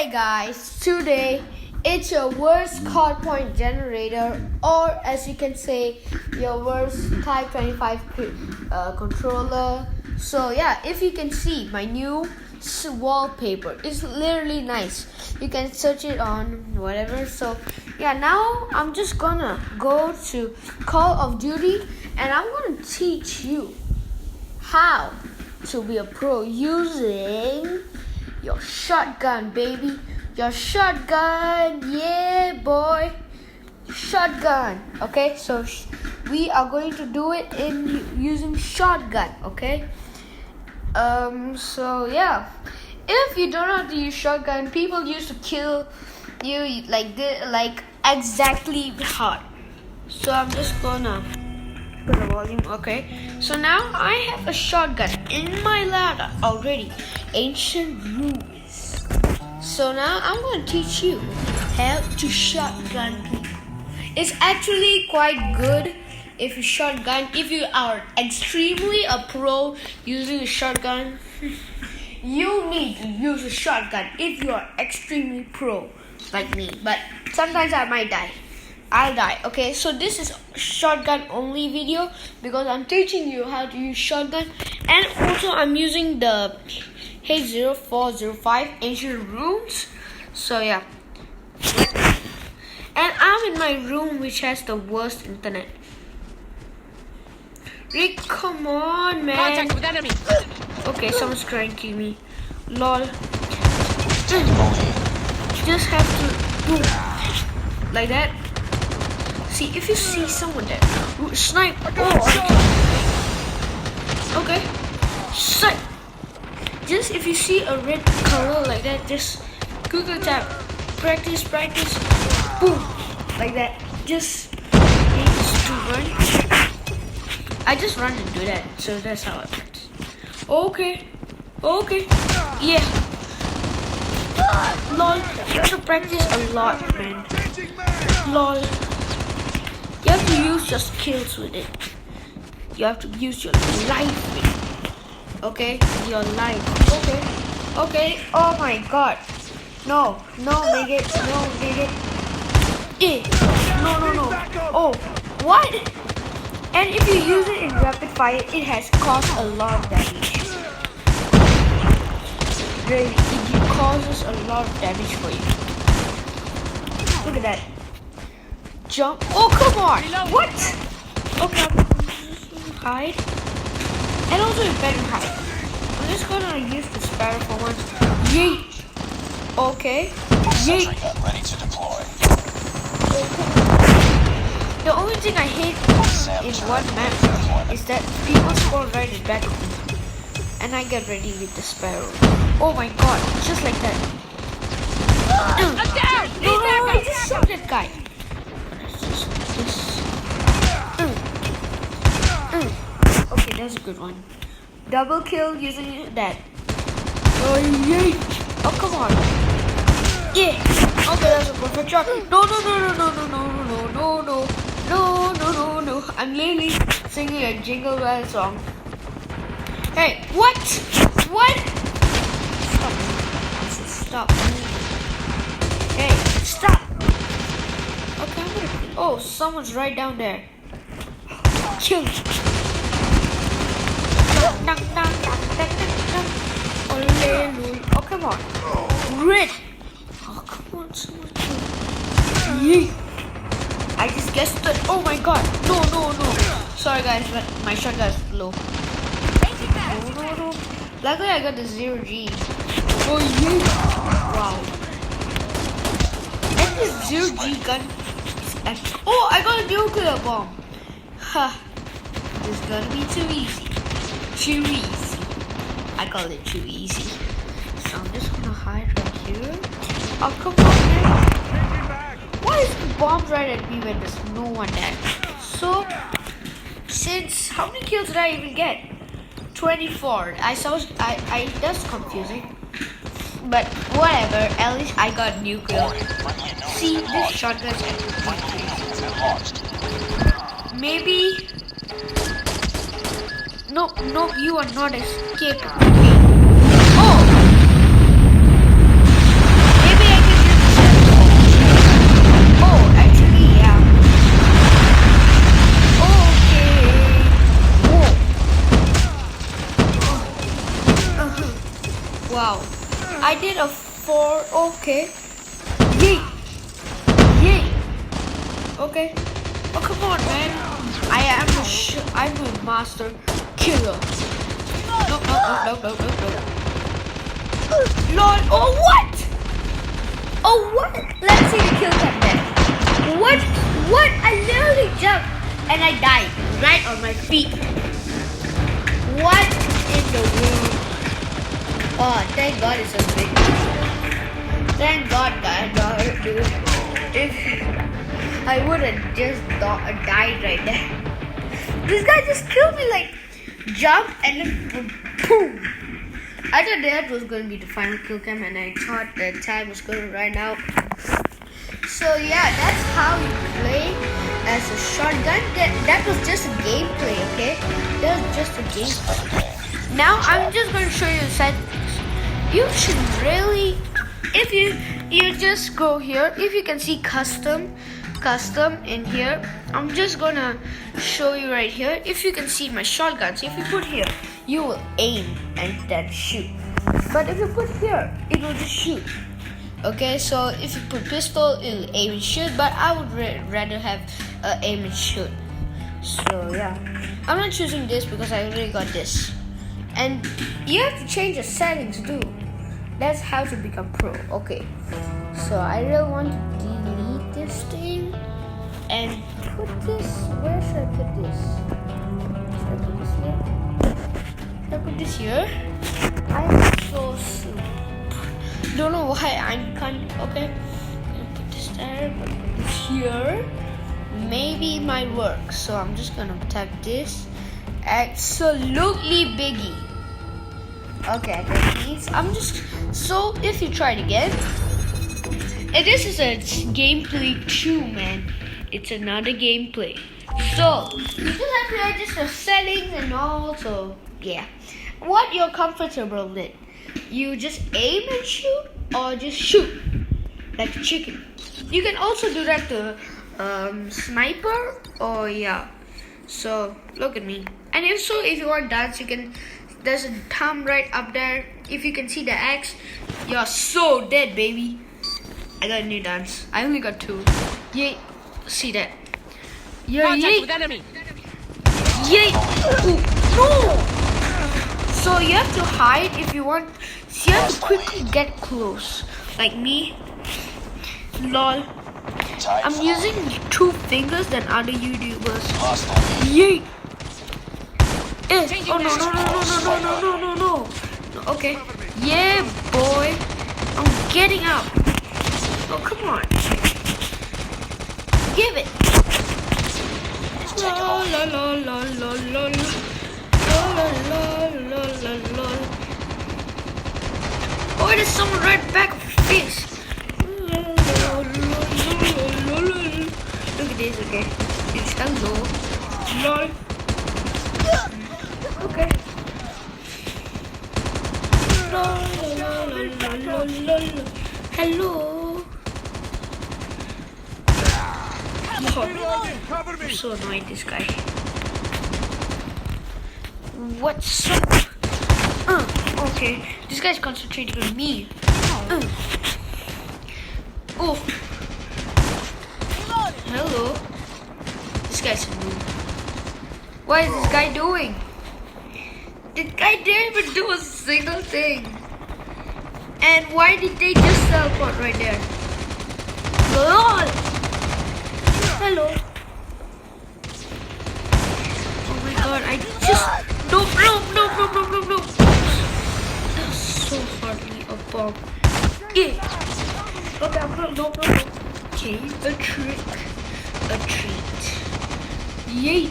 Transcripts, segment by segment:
Hey guys, today it's your worst card point generator, or as you can say, your worst Type 25 controller. So yeah, if you can see my new wallpaper, it's literally nice. You can search it on whatever. So yeah, now I'm just gonna go to Call of Duty and I'm gonna teach you how to be a pro using your shotgun, baby. Your shotgun, yeah, boy. Shotgun. Okay, so we are going to do it in using shotgun. Okay. So yeah, if you don't know how to use shotgun, people used to kill you like exactly hard. So I'm just gonna put the volume. Okay. So now I have a shotgun in my ladder already. Ancient ruins. So now I'm going to teach you how to shotgun people. It's actually quite good if you shotgun. If you are extremely a pro using a shotgun, you need to use a shotgun if you are extremely pro like me. But sometimes I might die. I'll die. Okay, so this is shotgun only video because I'm teaching you how to use shotgun, and also I'm using the H0405 Ancient Ruins. So yeah, and I'm in my room which has the worst internet. Rick, come on, man. Contact with enemy. Okay, someone's trying to kill me. Lol. Just have to do like that. See, if you see someone there, snipe. Okay, snipe. Just if you see a red color like that, just Google tap, practice, boom, like that. Just needs to run. I just run and do that, so that's how I practice. Okay, yeah. Lol, you have to practice a lot, man. Lol. You have to use your skills with it. You have to use your life with it. Okay? Your life. Okay. Oh my god. No, make it. No. Oh, what? And if you use it in rapid fire, it has caused a lot of damage. Really, it causes a lot of damage for you. Look at that. Jump. Oh, come on. What? Okay. Hide. And also you better hide. I'm just gonna use the sparrow for once. Yeet. Okay. Yeet. Ready to deploy. The only thing I hate in one map is that people spawn right in back of me. And I get ready with the sparrow. Oh my god. Just like that. I'm down. No, I just shot that guy. Okay, that's a good one. Double kill using that. Oh, yay. Oh, come on. Yeah. Okay, that's a perfect shot. No. I'm literally singing a Jingle Bell song. Hey, what? Stop. Hey, stop. Okay, I'm gonna. Oh, someone's right down there. Kill. Oh, come on. Red. Oh, come on, someone kill. Yeet. I just guessed that. Oh my god. No. Sorry guys, but my shotgun is low. No. Luckily I got the 0G. Oh yeah. Wow. And this 0G gun is epic. Oh, I got a nuclear bomb. Ha. This is gonna be too easy. I call it too easy. So I'm just gonna hide right here. Oh, come on, man. Why is the bomb right at me when there's no one there? So, how many kills did I even get? 24. That's confusing. But whatever, at least I got nuclear. See, this shotgun's maybe. No, you are not escaping. Oh! Maybe need a 4. Okay. Yay. Yay. Okay. Oh, come on, man. I'm a master killer. No. Lol. Oh, what? Oh, what? Let's see the kill cam then. What? I literally jumped and I died right on my feet. What in the world? Oh, thank God it's a big. Thank God that got it, dude. If I would have just died right there. This guy just killed me, like, jump and then boom. I thought that was going to be the final kill cam, and I thought the time was going to run out. So yeah, that's how you play as a shotgun. That was just a gameplay, okay? That was just a gameplay. Now I'm just going to show you the settings. You should really, if you just go here, if you can see custom in here, I'm just gonna show you right here. If you can see my shotguns, if you put here, you will aim and then shoot. But if you put here, it will just shoot. Okay, so if you put pistol, it'll aim and shoot. But I would rather have aim and shoot. So yeah, I'm not choosing this because I already got this. And you have to change the settings too. That's how to become pro. Okay, so I really want to delete this thing and put this. Where should I put this? Should I put this here? Should I put this here? I'm so stupid. Don't know why I'm kind. Okay, gonna put this there. Put this here. Maybe it might work. So I'm just gonna type this. Absolutely biggie. Okay, I got these. So if you try it again, and this is a gameplay too, man. It's another gameplay. So you just have to adjust the settings and all. So yeah, what you're comfortable with. You just aim and shoot, or just shoot like a chicken. You can also do that to sniper. Or yeah. So look at me. And if you want dance, you can. There's a thumb right up there. If you can see the X, you're so dead, baby. I got a new dance. I only got 2. Yay! See that? Yeah, Contact yay! with enemy. Yay! Ooh, no! So you have to hide if you want. So you have to quickly get close, like me. Lol. I'm using 2 fingers than other YouTubers. Yay! Oh no. Okay. Yeah, boy. I'm getting up. Oh, come on. Give it. La la la la la la la. Oh, there's someone right back of your face. Look at this, okay? It's hello. Lol. Okay. Hello. I'm so annoyed, this guy. What's up? Okay. This guy's concentrating on me. Oh. Hello. This guy's a noob. What is this guy doing? The guy didn't even do a single thing. And why did they just teleport right there? LOL! Hello. Oh my god, I just... No. That's so hardly a bomb. Yeah. Okay, no. Okay, a treat. Yay.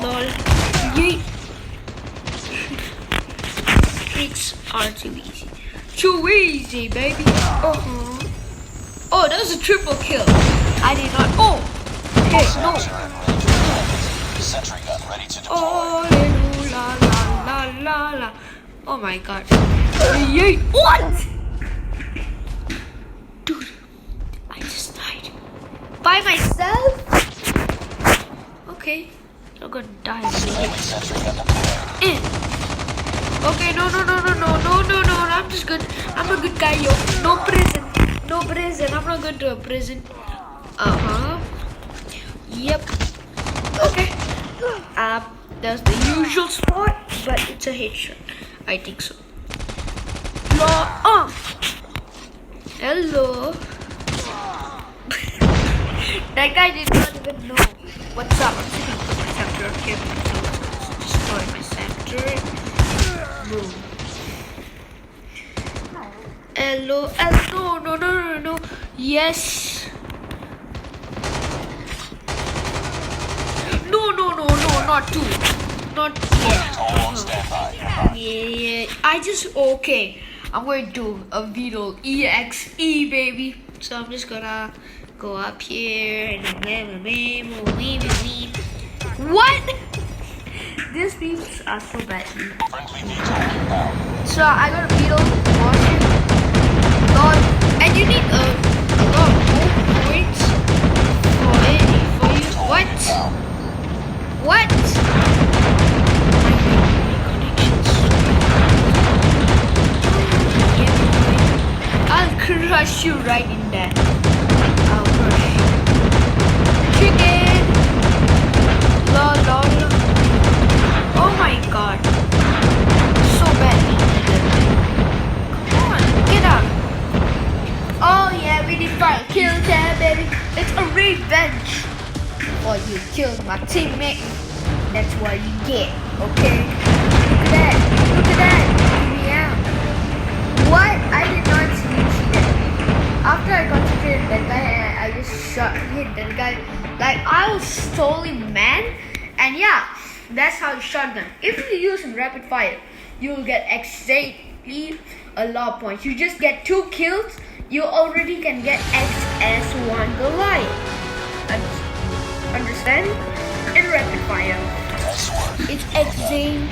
Lol. Yay. Treats are too easy. Too easy, baby. Oh, that was a triple kill. I did not. Oh. Hey, no. Sentry gun ready to deploy. Oh, la. Oh my god. Yay. What? Dude, I just died. By myself? Okay. You're gonna die. Friendly sentry gun deployed. Okay, no. I'm just good. I'm a good guy, yo. No prison. I'm not going to a prison. Yep. Okay. That's the usual spot, but it's a headshot. I think so. Hello. That guy did not even know. What's up? I'm sitting for my sector. Okay. Destroy my sector. Boom. Hello. No. Yes. No. Not two. Not yet. All on standby. Yeah. Okay. I'm going to do a video EXE, baby. So I'm just gonna go up here and what? These beats are so bad. Friendly vehicle inbound. So I got a beetle, washing, Lord, and you need a lot of points for you. What? Inbound. What? I'll crush you right in there. I'll crush you. Chicken! Lol. Oh my god. So badly needed. Come on, get out. Oh yeah, we did fire. Kill them, baby. It's a revenge. Or you killed my teammate. That's what you get, okay? Look at that. Get me out. What? I did not see you cheated. After I concentrated that guy, I just hit that guy. Like, I was totally mad. And yeah, that's how you shotgun. If you use rapid fire, you'll get exactly a lot of points. You just get 2 kills, you already can get XS1 Goliath. Understand? In rapid fire. It's insane.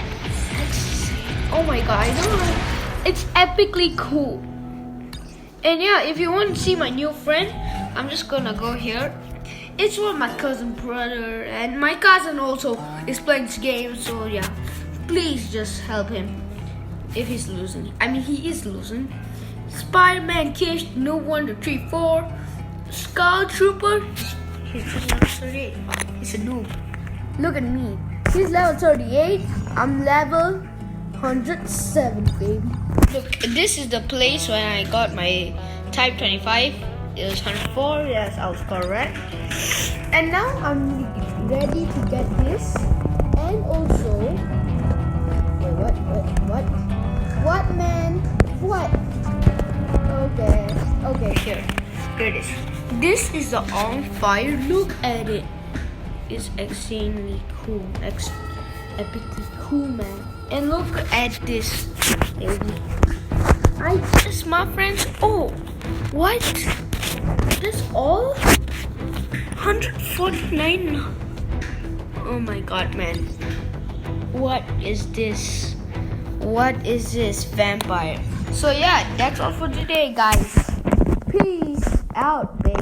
Oh my god, I don't know. It's epically cool. And yeah, if you want to see my new friend, I'm just gonna go here. It's one of my cousin brother, and my cousin also is playing this game, so yeah. Please just help him if he's losing. I mean, he is losing. Spider-Man Kish, Noob 1-2-3-4, Skull Trooper. He's level 38. He's a noob. Look at me. He's level 38. I'm level 107, baby. Look, this is the place when I got my Type 25. It was 104. Yes, I was correct. And now I'm ready to get this. And also, wait, what, man? What? Okay, here it is. This is the on fire. Look at it. It's extremely cool. Epically cool, man. And look at this, baby. My friends. Oh, what? This all 149. Oh my god, man. What is this? What is this vampire? So yeah, that's all for today, guys. Peace out, baby.